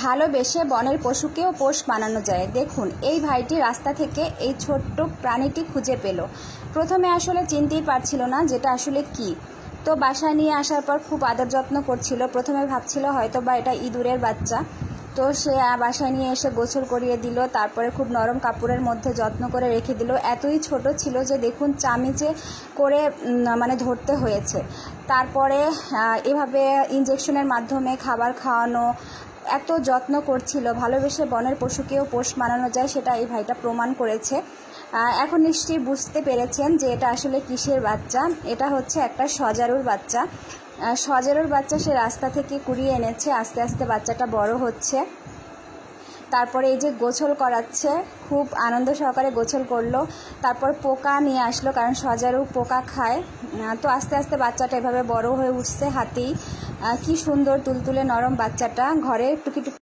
ভালোবেসে বনের পশুকেও পোষ বানানো যায়। দেখুন এই ভাইটি রাস্তা থেকে এই ছোট্ট প্রাণীটি খুঁজে পেল। প্রথমে আসলে চিনতেই পারছিল না যেটা আসলে কি। তো বাসায় নিয়ে আসার পর খুব আদর যত্ন করছিল। প্রথমে ভাবছিল হয়তো বা এটা ইঁদুরের বাচ্চা। তো সে বাসায় নিয়ে এসে গোসল করিয়ে দিল, তারপরে খুব নরম কাপড়ের মধ্যে যত্ন করে রেখে দিল। এতই ছোট ছিল যে দেখুন চামিচে করে মানে ধরতে হয়েছে। তারপরে এভাবে ইঞ্জেকশনের মাধ্যমে খাবার খাওয়ানো, এত যত্ন করছিল। ভালোবেসে বনের পশুকেও পোষ বানানো যায়, সেটা এই ভাইটা প্রমাণ করেছে। এখন নিশ্চয়ই বুঝতে পেরেছেন যে এটা আসলে কিসের বাচ্চা। এটা হচ্ছে একটা সজারুর বাচ্চা। সজারুর বাচ্চা সে রাস্তা থেকে কুড়িয়ে এনেছে। আস্তে আস্তে বাচ্চাটা বড় হচ্ছে। তারপরে এই যে গোসল করাচ্ছে, খুব আনন্দ সহকারে গোসল করলো। তারপর পোকা নিয়ে আসলো, কারণ সজারু পোকা খায়। তো আস্তে আস্তে বাচ্চাটা এভাবে বড় হয়ে উঠছে হাতেই। কি সুন্দর তুলতুলে নরম বাচ্চাটা। ঘরে টুকি টুকি